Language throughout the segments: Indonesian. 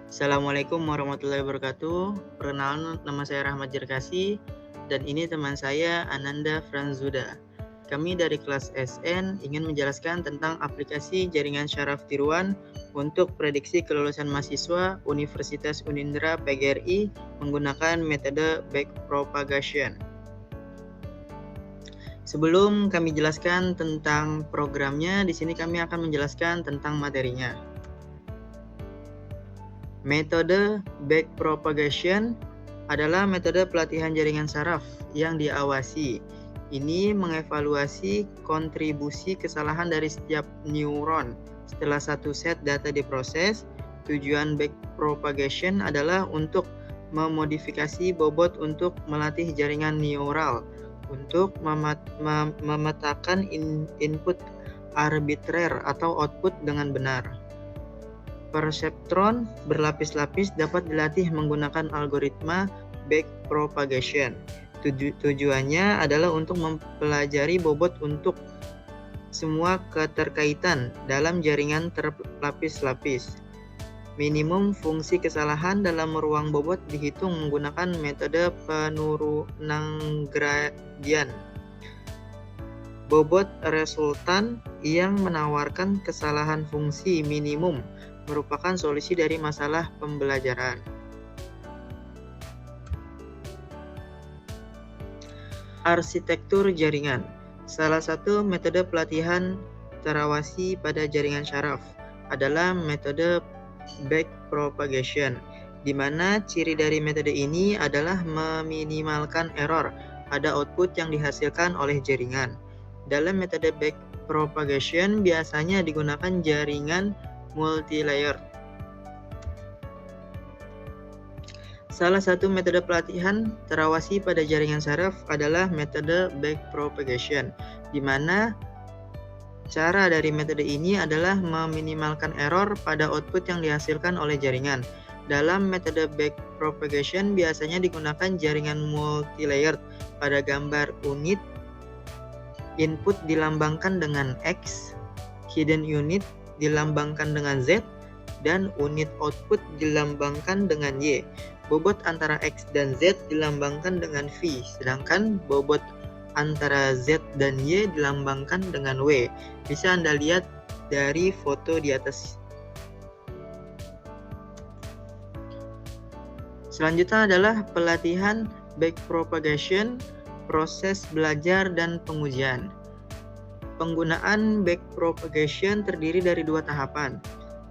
Assalamualaikum warahmatullahi wabarakatuh. Perkenalkan, nama saya Rahmat Jerkasi dan ini teman saya Ananda Franzuda. Kami dari kelas SN ingin menjelaskan tentang aplikasi jaringan syaraf tiruan untuk prediksi kelulusan mahasiswa Universitas Unindra PGRI menggunakan metode backpropagation. Sebelum kami jelaskan tentang programnya, di sini kami akan menjelaskan tentang materinya. Metode backpropagation adalah metode pelatihan jaringan saraf yang diawasi. Ini mengevaluasi kontribusi kesalahan dari setiap neuron. Setelah satu set data diproses, tujuan backpropagation adalah untuk memodifikasi bobot untuk melatih jaringan neural untuk memetakan input arbitrer atau output dengan benar. Perseptron berlapis-lapis dapat dilatih menggunakan algoritma backpropagation. Tujuannya adalah untuk mempelajari bobot untuk semua keterkaitan dalam jaringan terlapis-lapis. Minimum fungsi kesalahan dalam ruang bobot dihitung menggunakan metode penurunan gradien. Bobot resultan yang menawarkan kesalahan fungsi minimum merupakan solusi dari masalah pembelajaran. Arsitektur jaringan. Salah satu metode pelatihan terawasi pada jaringan syaraf adalah metode backpropagation, di mana ciri dari metode ini adalah meminimalkan error pada output yang dihasilkan oleh jaringan. Dalam metode backpropagation biasanya digunakan jaringan multilayer. Salah satu metode pelatihan terawasi pada jaringan saraf adalah metode backpropagation, di mana cara dari metode ini adalah meminimalkan error pada output yang dihasilkan oleh jaringan. Dalam metode backpropagation biasanya digunakan jaringan multilayer pada gambar unit input dilambangkan dengan X, hidden unit dilambangkan dengan Z, dan unit output dilambangkan dengan Y. Bobot antara X dan Z dilambangkan dengan V, sedangkan bobot antara Z dan Y dilambangkan dengan W. Bisa Anda lihat dari foto di atas. Selanjutnya adalah pelatihan backpropagation, proses belajar dan pengujian. Penggunaan backpropagation terdiri dari dua tahapan.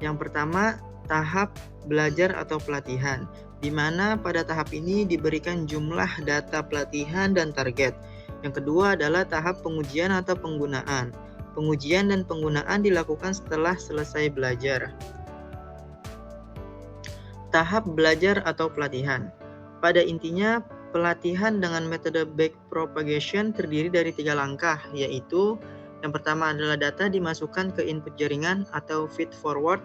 Yang pertama, tahap belajar atau pelatihan, di mana pada tahap ini diberikan jumlah data pelatihan dan target. Yang kedua adalah tahap pengujian atau penggunaan. Pengujian dan penggunaan dilakukan setelah selesai belajar. Tahap belajar atau pelatihan. Pada intinya, pelatihan dengan metode backpropagation terdiri dari 3 langkah, yaitu yang pertama adalah data dimasukkan ke input jaringan atau feed forward.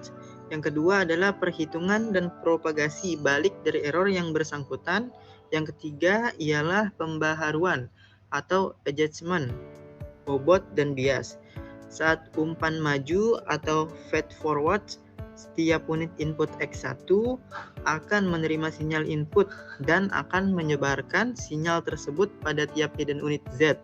Yang kedua adalah perhitungan dan propagasi balik dari error yang bersangkutan. Yang ketiga ialah pembaharuan atau adjustment, bobot dan bias. Saat umpan maju atau feed forward, setiap unit input X1 akan menerima sinyal input dan akan menyebarkan sinyal tersebut pada tiap hidden unit Z.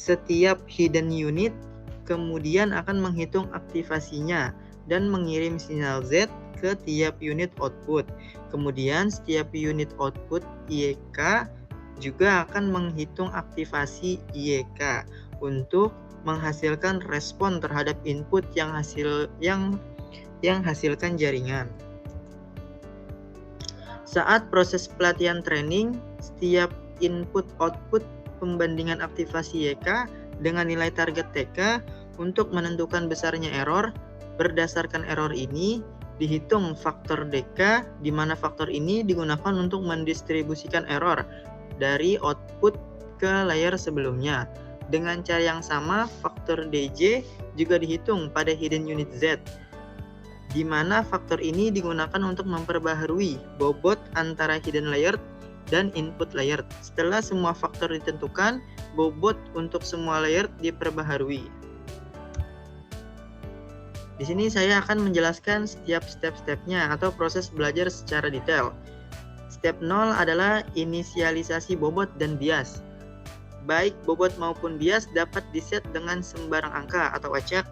Setiap hidden unit kemudian akan menghitung aktivasinya dan mengirim sinyal Z ke tiap unit output. Kemudian setiap unit output YK juga akan menghitung aktivasi YK untuk menghasilkan respon terhadap input yang hasilkan jaringan. Saat proses pelatihan training, setiap input output pembandingan aktivasi YK dengan nilai target TK untuk menentukan besarnya error. Berdasarkan error ini, dihitung faktor DK, di mana faktor ini digunakan untuk mendistribusikan error dari output ke layer sebelumnya. Dengan cara yang sama, faktor DJ juga dihitung pada hidden unit Z, di mana faktor ini digunakan untuk memperbaharui bobot antara hidden layer dan input layer. Setelah semua faktor ditentukan, bobot untuk semua layer diperbaharui. Di sini saya akan menjelaskan setiap step-stepnya atau proses belajar secara detail. Step 0 adalah inisialisasi bobot dan bias. Baik bobot maupun bias dapat diset dengan sembarang angka atau acak,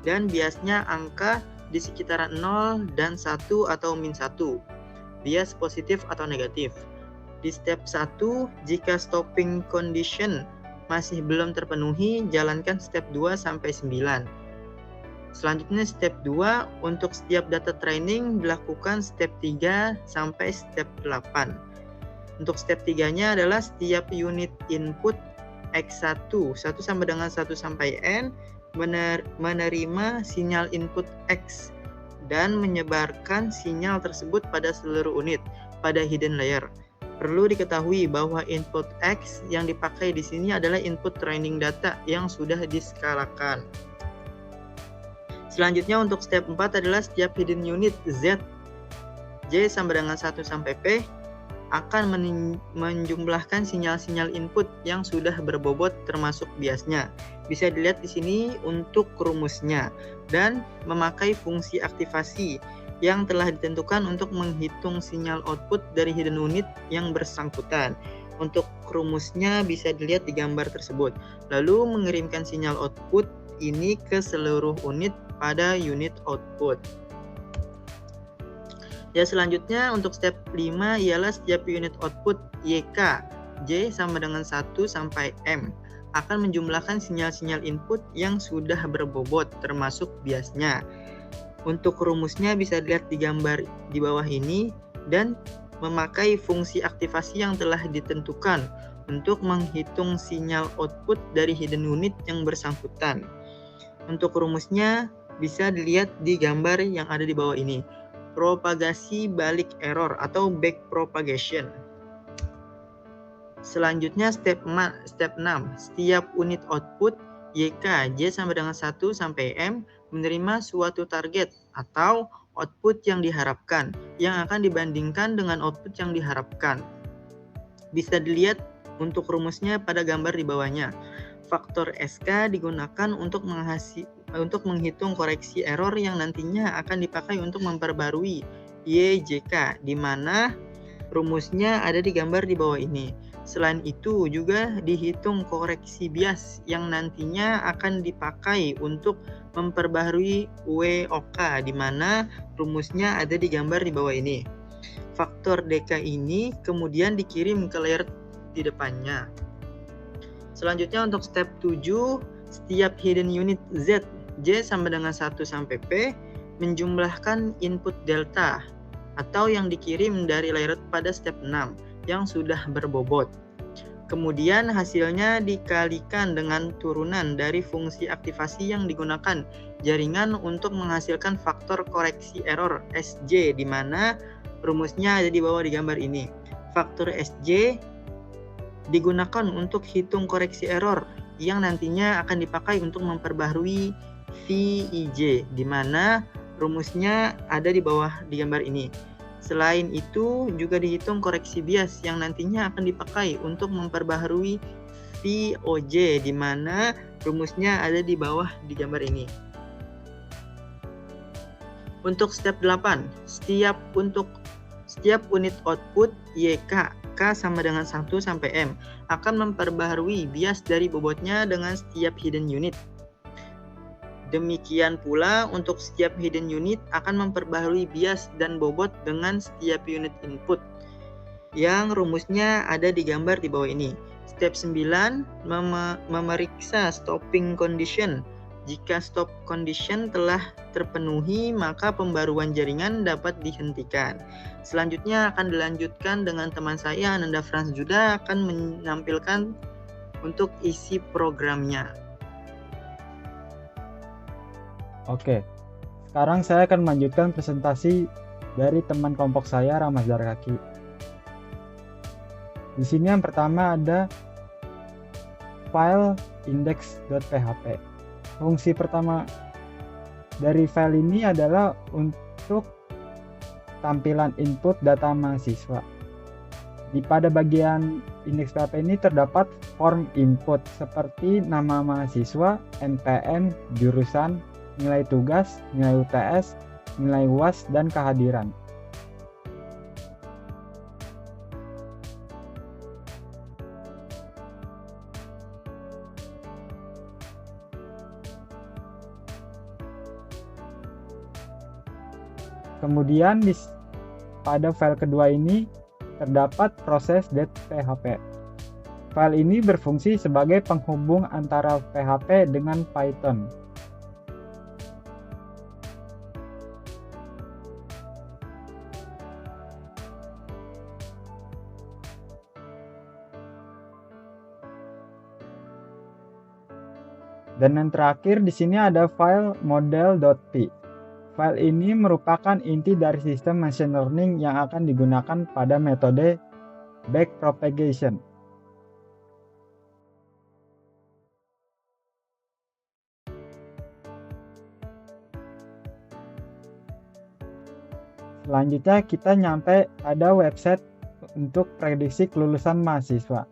dan biasnya angka di sekitaran 0 dan 1 atau min 1. Bias positif atau negatif. Di step 1, jika stopping condition masih belum terpenuhi, jalankan step 2 sampai 9. Selanjutnya step 2, untuk setiap data training dilakukan step 3 sampai step 8. Untuk step 3-nya adalah setiap unit input X1, 1 sama dengan 1 sampai N, menerima sinyal input X dan menyebarkan sinyal tersebut pada seluruh unit pada hidden layer. Perlu diketahui bahwa input X yang dipakai di sini adalah input training data yang sudah diskalakan. Selanjutnya untuk step 4 adalah setiap hidden unit Z, J sama dengan 1 sampai P, akan menjumlahkan sinyal-sinyal input yang sudah berbobot termasuk biasnya. Bisa dilihat di sini untuk rumusnya, dan memakai fungsi aktivasi yang telah ditentukan untuk menghitung sinyal output dari hidden unit yang bersangkutan. Untuk rumusnya bisa dilihat di gambar tersebut. Lalu mengirimkan sinyal output ini ke seluruh unit pada unit output. Ya, selanjutnya untuk step 5 ialah setiap unit output YK, J sama dengan 1 sampai M, akan menjumlahkan sinyal-sinyal input yang sudah berbobot termasuk biasnya. Untuk rumusnya bisa dilihat di gambar di bawah ini, dan memakai fungsi aktivasi yang telah ditentukan untuk menghitung sinyal output dari hidden unit yang bersangkutan. Untuk rumusnya bisa dilihat di gambar yang ada di bawah ini. Propagasi balik error atau back propagation. Selanjutnya step 6. Setiap unit output YK, J sama dengan 1 sampai M menerima suatu target atau output yang diharapkan yang akan dibandingkan dengan output yang diharapkan. Bisa dilihat untuk rumusnya pada gambar di bawahnya. Faktor SK digunakan untuk menghitung koreksi error yang nantinya akan dipakai untuk memperbarui YJK, di mana rumusnya ada di gambar di bawah ini. Selain itu juga dihitung koreksi bias yang nantinya akan dipakai untuk memperbarui WOK, di mana rumusnya ada di gambar di bawah ini. Faktor DK ini kemudian dikirim ke layer di depannya. Selanjutnya untuk step 7, setiap hidden unit Z, J sama dengan 1 sampai P, menjumlahkan input delta atau yang dikirim dari layer pada step 6 yang sudah berbobot. Kemudian hasilnya dikalikan dengan turunan dari fungsi aktivasi yang digunakan jaringan untuk menghasilkan faktor koreksi error SJ, di mana rumusnya ada di bawah di gambar ini. Faktor SJ digunakan untuk hitung koreksi error yang nantinya akan dipakai untuk memperbaharui VIJ, di mana rumusnya ada di bawah di gambar ini. Selain itu juga dihitung koreksi bias yang nantinya akan dipakai untuk memperbaharui VOJ, di mana rumusnya ada di bawah di gambar ini. Untuk step 8, setiap unit output YK, K sama dengan 1 sampai M, akan memperbaharui bias dari bobotnya dengan setiap hidden unit. Demikian pula untuk setiap hidden unit akan memperbaharui bias dan bobot dengan setiap unit input, yang rumusnya ada di gambar di bawah ini. Step 9, memeriksa stopping condition. Jika stop condition telah terpenuhi, maka pembaruan jaringan dapat dihentikan. Selanjutnya akan dilanjutkan dengan teman saya, Ananda Frans Juda, akan menampilkan untuk isi programnya. Oke, sekarang saya akan melanjutkan presentasi dari teman kelompok saya, Rahmat Zarkaki. Di sini yang pertama ada file index.php. Fungsi pertama dari file ini adalah untuk tampilan input data mahasiswa. Pada bagian index.php ini terdapat form input seperti nama mahasiswa, NPM, jurusan, nilai tugas, nilai UTS, nilai UAS, dan kehadiran. Kemudian pada file kedua ini terdapat proses .php. File ini berfungsi sebagai penghubung antara PHP dengan Python. Dan yang terakhir di sini ada file model.py. File ini merupakan inti dari sistem machine learning yang akan digunakan pada metode backpropagation. Selanjutnya kita nyampe pada website untuk prediksi kelulusan mahasiswa.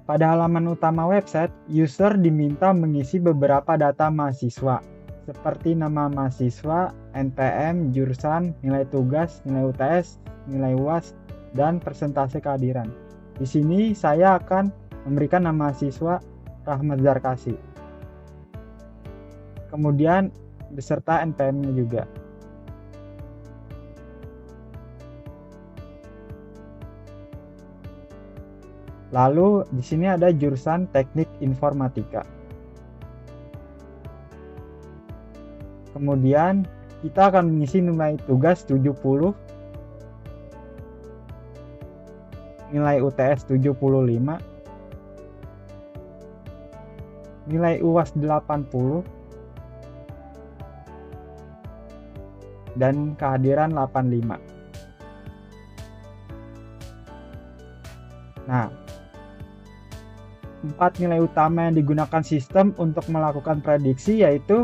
Pada halaman utama website, user diminta mengisi beberapa data mahasiswa, seperti nama mahasiswa, NPM, jurusan, nilai tugas, nilai UTS, nilai UAS, dan persentase kehadiran. Di sini saya akan memberikan nama mahasiswa Rahmat Zarkasi. Kemudian beserta NPM-nya juga. Lalu di sini ada jurusan Teknik Informatika. Kemudian kita akan mengisi nilai tugas 70, nilai UTS 75, nilai UAS 80, dan kehadiran 85. Nah, 4 nilai utama yang digunakan sistem untuk melakukan prediksi yaitu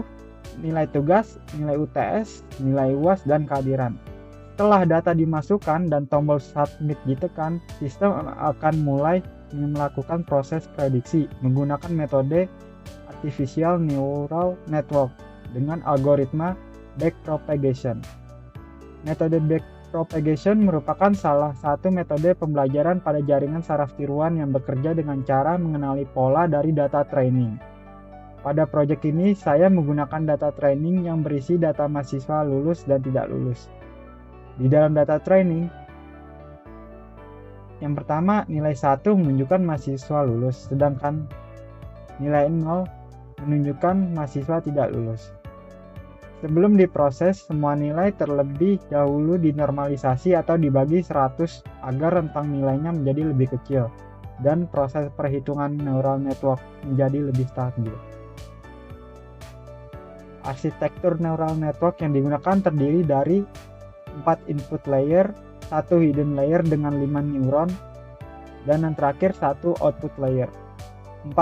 nilai tugas, nilai UTS, nilai UAS, dan kehadiran. Setelah data dimasukkan dan tombol submit ditekan, sistem akan mulai melakukan proses prediksi menggunakan metode artificial neural network dengan algoritma backpropagation. Metode backpropagation merupakan salah satu metode pembelajaran pada jaringan saraf tiruan yang bekerja dengan cara mengenali pola dari data training. Pada proyek ini, saya menggunakan data training yang berisi data mahasiswa lulus dan tidak lulus. Di dalam data training, yang pertama nilai 1 menunjukkan mahasiswa lulus, sedangkan nilai 0 menunjukkan mahasiswa tidak lulus. Sebelum diproses, semua nilai terlebih dahulu dinormalisasi atau dibagi 100 agar rentang nilainya menjadi lebih kecil dan proses perhitungan neural network menjadi lebih stabil. Arsitektur neural network yang digunakan terdiri dari 4 input layer, 1 hidden layer dengan 5 neuron, dan yang terakhir 1 output layer. 4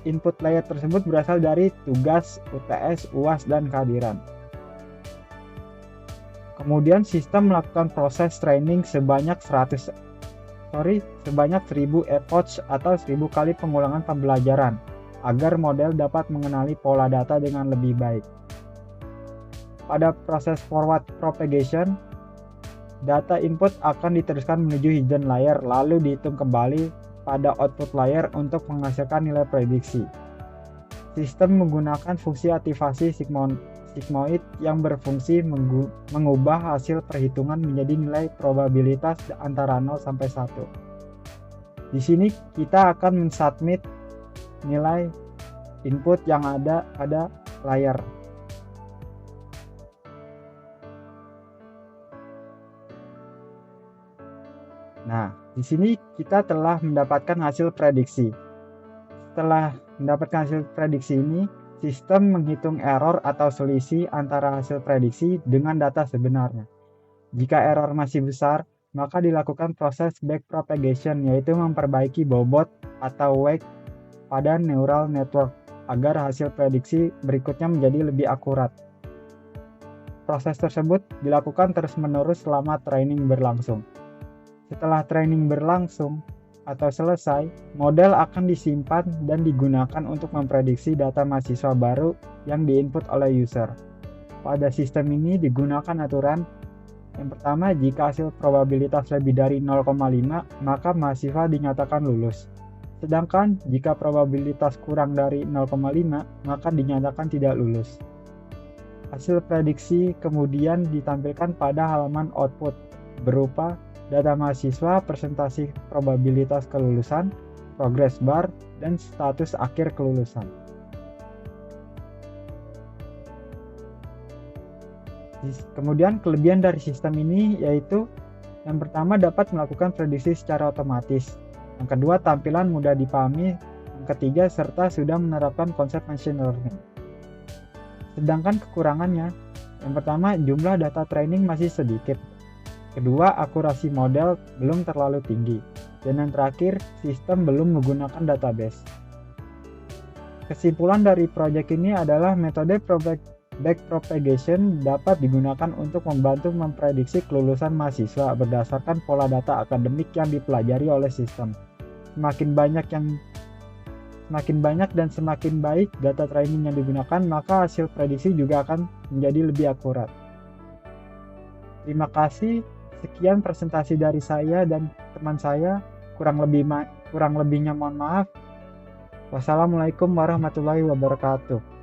input layer tersebut berasal dari tugas, UTS, UAS, dan kehadiran. Kemudian sistem melakukan proses training sebanyak 1000 epochs atau 1000 kali pengulangan pembelajaran agar model dapat mengenali pola data dengan lebih baik. Pada proses forward propagation, data input akan diteruskan menuju hidden layer lalu dihitung kembali pada output layer untuk menghasilkan nilai prediksi. Sistem menggunakan fungsi aktivasi sigmoid yang berfungsi mengubah hasil perhitungan menjadi nilai probabilitas antara 0 sampai 1. Di sini kita akan mensubmit nilai input yang ada pada layar. Nah, di sini kita telah mendapatkan hasil prediksi. Setelah mendapatkan hasil prediksi ini, sistem menghitung error atau selisih antara hasil prediksi dengan data sebenarnya. Jika error masih besar, maka dilakukan proses backpropagation, yaitu memperbaiki bobot atau weight pada neural network agar hasil prediksi berikutnya menjadi lebih akurat. Proses tersebut dilakukan terus-menerus selama training berlangsung. Setelah training berlangsung atau selesai, model akan disimpan dan digunakan untuk memprediksi data mahasiswa baru yang diinput oleh user. Pada sistem ini digunakan aturan yang pertama, jika hasil probabilitas lebih dari 0,5, maka mahasiswa dinyatakan lulus. Sedangkan jika probabilitas kurang dari 0,5, maka dinyatakan tidak lulus. Hasil prediksi kemudian ditampilkan pada halaman output berupa data mahasiswa, presentasi probabilitas kelulusan, progress bar, dan status akhir kelulusan. Kemudian kelebihan dari sistem ini yaitu yang pertama dapat melakukan prediksi secara otomatis, yang kedua tampilan mudah dipahami, yang ketiga serta sudah menerapkan konsep machine learning. Sedangkan kekurangannya, yang pertama jumlah data training masih sedikit, kedua akurasi model belum terlalu tinggi, dan yang terakhir sistem belum menggunakan database. Kesimpulan dari proyek ini adalah metode backpropagation dapat digunakan untuk membantu memprediksi kelulusan mahasiswa berdasarkan pola data akademik yang dipelajari oleh sistem. Semakin banyak dan semakin baik data training yang digunakan, maka hasil prediksi juga akan menjadi lebih akurat. Terima kasih. Sekian presentasi dari saya dan teman saya. Kurang lebihnya mohon maaf. Wassalamualaikum warahmatullahi wabarakatuh.